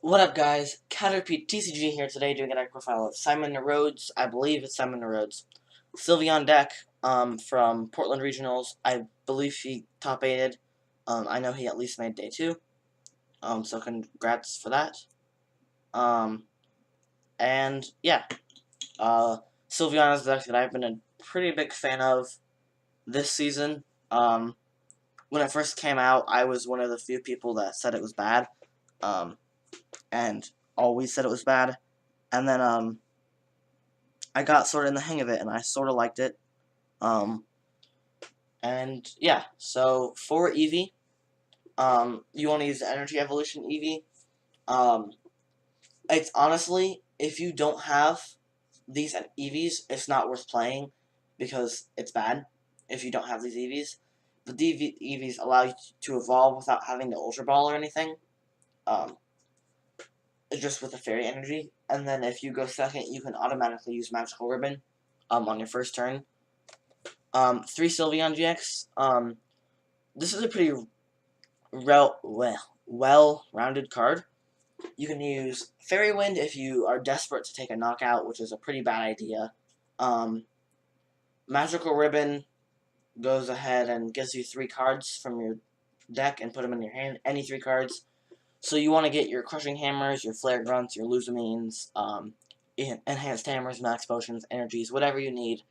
What up, guys? Caterpie TCG here today doing a deck profile of Simon Rhodes. I believe it's Simon Rhodes. Sylveon deck from Portland Regionals. I believe he top 8'd. I know he at least made day 2. So congrats for that. And yeah. Sylveon is a deck that I've been a pretty big fan of this season. When it first came out, I was one of the few people that said it was bad. And always said it was bad. And then, I got sort of in the hang of it, and I sort of liked it. And yeah, so for Eevee, you want to use the Energy Evolution Eevee. It's honestly, if you don't have these Eevees, it's not worth playing because it's bad if you don't have these Eevees. The Eevees allow you to evolve without having the Ultra Ball or anything. Just with the Fairy Energy, and then if you go second, you can automatically use Magical Ribbon on your first turn. 3 Sylveon GX. This is a pretty well-rounded card. You can use Fairy Wind if you are desperate to take a knockout, which is a pretty bad idea. Magical Ribbon goes ahead and gives you 3 cards from your deck and put them in your hand. Any 3 cards. So you want to get your Crushing Hammers, your Flare Grunts, your Lusamines, Enhanced Hammers, Max Potions, Energies, whatever you need,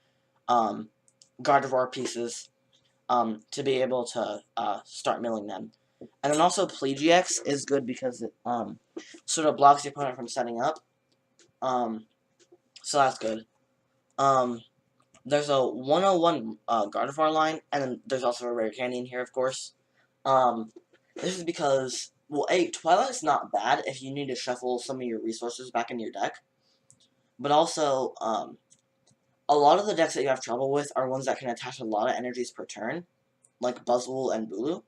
Gardevoir pieces, to be able to start milling them. And then also Plumeria GX is good because it sort of blocks your opponent from setting up. So that's good. There's a 101 Gardevoir line, and then there's also a rare candy in here, of course. This is because, well, Twilight's not bad if you need to shuffle some of your resources back into your deck. But also, a lot of the decks that you have trouble with are ones that can attach a lot of energies per turn, like Buzzwole and Bulu.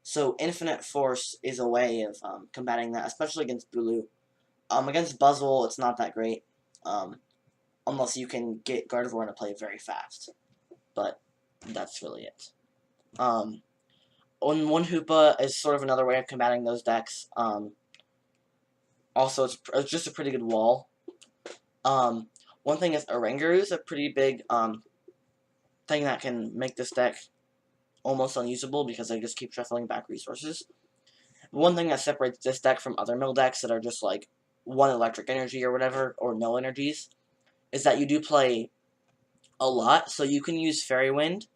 So Infinite Force is a way of combating that, especially against Bulu. Against Buzzwole, it's not that great, unless you can get Gardevoir into play very fast. But that's really it. One Hoopa is sort of another way of combating those decks. Also, it's just a pretty good wall. One thing is Oranguru is a pretty big thing that can make this deck almost unusable because they just keep shuffling back resources. One thing that separates this deck from other mill decks that are just like 1 electric energy or whatever, or no energies, is that you do play a lot, so you can use Fairy Wind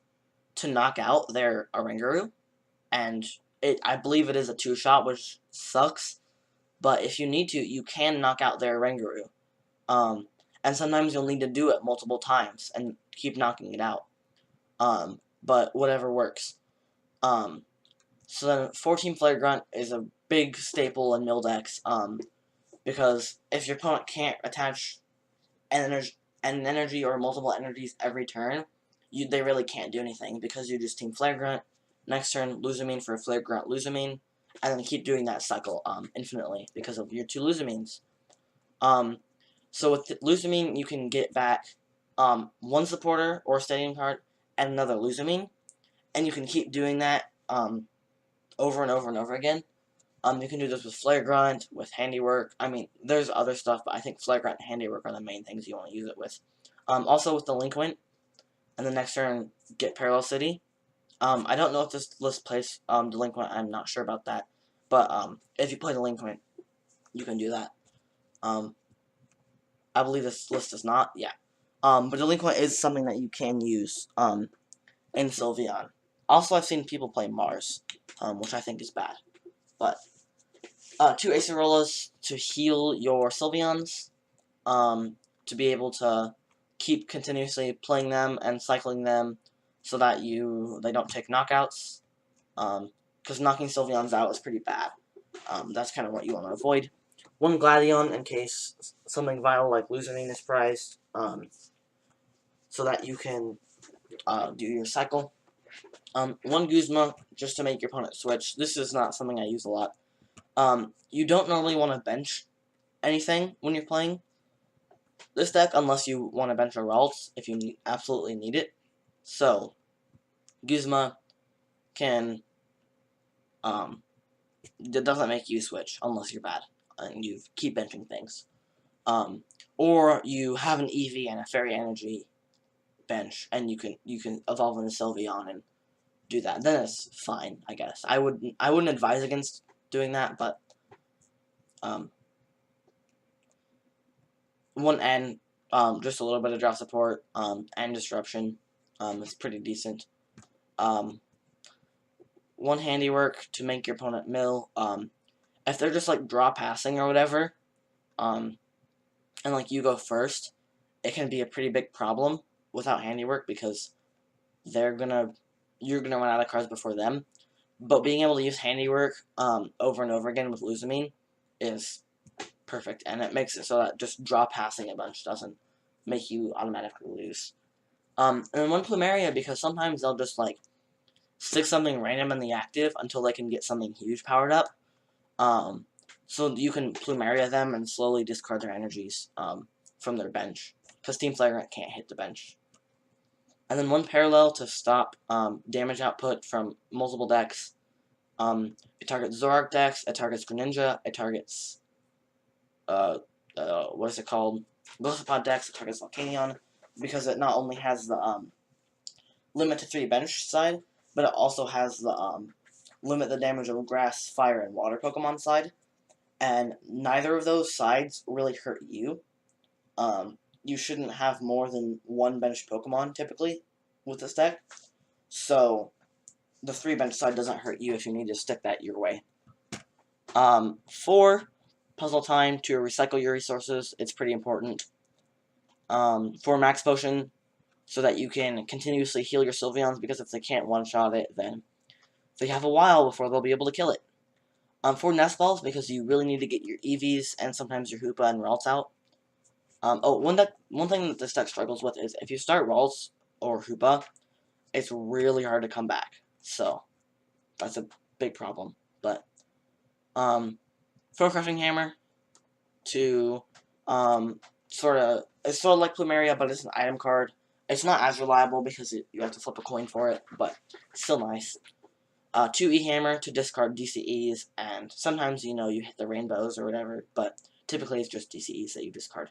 to knock out their Oranguru. And I believe it is a 2-shot, which sucks. But if you need to, you can knock out their Oranguru. And sometimes you'll need to do it multiple times and keep knocking it out. But whatever works. So then 14 Flare Grunt is a big staple in mill decks. Because if your opponent can't attach an energy or multiple energies every turn, they really can't do anything because you just team Flare Grunt. Next turn, Lusamine for a Flare Grunt Lusamine, and then keep doing that cycle infinitely because of your 2 Lusamines. So with Lusamine, you can get back 1 supporter or stadium card and another Lusamine, and you can keep doing that over and over and over again. You can do this with Flare Grunt, with Handiwork. I mean, there's other stuff, but I think Flare Grunt and Handiwork are the main things you want to use it with. Also with Delinquent, and the next turn, get Parallel City. I don't know if this list plays Delinquent. I'm not sure about that. But if you play Delinquent, you can do that. I believe this list does not. Yeah. But Delinquent is something that you can use in Sylveon. Also, I've seen people play Mars, which I think is bad. But 2 Acerolas to heal your Sylveons, to be able to keep continuously playing them and cycling them so that they don't take knockouts, because knocking Sylveons out is pretty bad. That's kind of what you want to avoid. 1 Gladion in case something vital like Lusamine is prized, so that you can do your cycle. 1 Guzma just to make your opponent switch. This is not something I use a lot. You don't normally want to bench anything when you're playing this deck unless you want to bench a Ralts if you absolutely need it. So Guzma can, it doesn't make you switch unless you're bad. and you keep benching things. Or you have an Eevee and a Fairy Energy bench, and you can evolve into Sylveon and do that. Then it's fine, I guess. I wouldn't advise against doing that, but just a little bit of drop support, and disruption, it's pretty decent. One handiwork to make your opponent mill. If they're just like draw passing or whatever, and like you go first, it can be a pretty big problem without handiwork because you're gonna run out of cards before them. But being able to use handiwork over and over again with Lusamine is perfect, and it makes it so that just draw passing a bunch doesn't make you automatically lose. And then one Plumeria, because sometimes they'll just like stick something random in the active until they can get something huge powered up. So you can Plumeria them and slowly discard their energies from their bench, because Team Flagrant can't hit the bench. And then one Parallel to stop damage output from multiple decks. It targets Zoroark decks, it targets Greninja, it targets what is it called? Ghost decks, it targets Volcanion, because it not only has the limit to 3 bench side, but it also has the limit the damage of grass, fire, and water Pokemon side. And neither of those sides really hurt you. You shouldn't have more than 1 bench Pokemon, typically, with this deck. So, the 3 bench side doesn't hurt you if you need to stick that your way. 4, puzzle time to recycle your resources. It's pretty important. 4, max potion, so that you can continuously heal your Sylveons, because if they can't one-shot it, then they have a while before they'll be able to kill it. 4 nest balls, because you really need to get your Eevees and sometimes your Hoopa and Ralts out. One thing that this deck struggles with is if you start Ralts or Hoopa, it's really hard to come back. So that's a big problem. But 4 Crushing Hammer to it's sort of like Plumeria, but it's an item card. It's not as reliable because you have to flip a coin for it, but it's still nice. 2 E-Hammer to discard DCEs, and sometimes, you hit the rainbows or whatever, but typically it's just DCEs that you discard.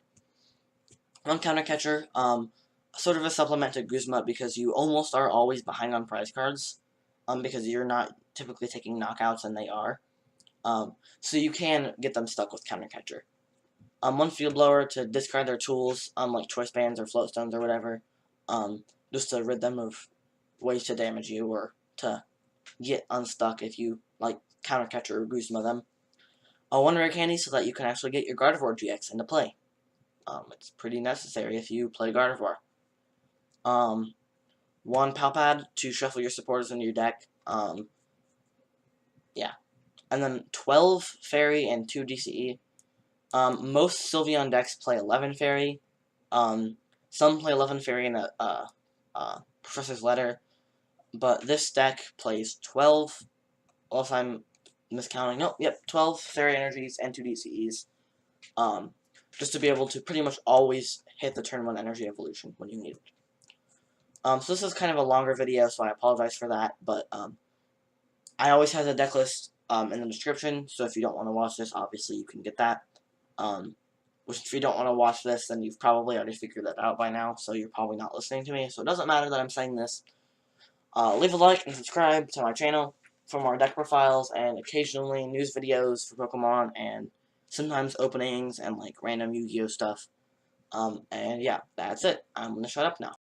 1 Counter Catcher, sort of a supplement to Guzma, because you almost are always behind on prize cards, because you're not typically taking knockouts, and they are. So you can get them stuck with Counter Catcher. 1 Field Blower to discard their tools, like Choice Bands or Float Stones or whatever, just to rid them of ways to damage you or to get unstuck if you like Counter Catcher or Guzma them. 1 Rare Candy so that you can actually get your Gardevoir GX into play. It's pretty necessary if you play Gardevoir. 1 Palpad to shuffle your supporters into your deck. Yeah. And then 12 Fairy and 2 DCE. Most Sylveon decks play 11 Fairy. Some play 11 Fairy in a Professor's Letter. But this deck plays 12, unless I'm miscounting. Nope, yep, 12 Fairy Energies and 2 DCEs. Just to be able to pretty much always hit the turn 1 Energy Evolution when you need it. So this is kind of a longer video, so I apologize for that, but I always have the deck list in the description, so if you don't want to watch this, obviously you can get that. Which if you don't want to watch this, then you've probably already figured that out by now, so you're probably not listening to me, so it doesn't matter that I'm saying this. Leave a like and subscribe to my channel for more deck profiles and occasionally news videos for Pokemon and sometimes openings and like random Yu-Gi-Oh stuff. And yeah, that's it. I'm gonna shut up now.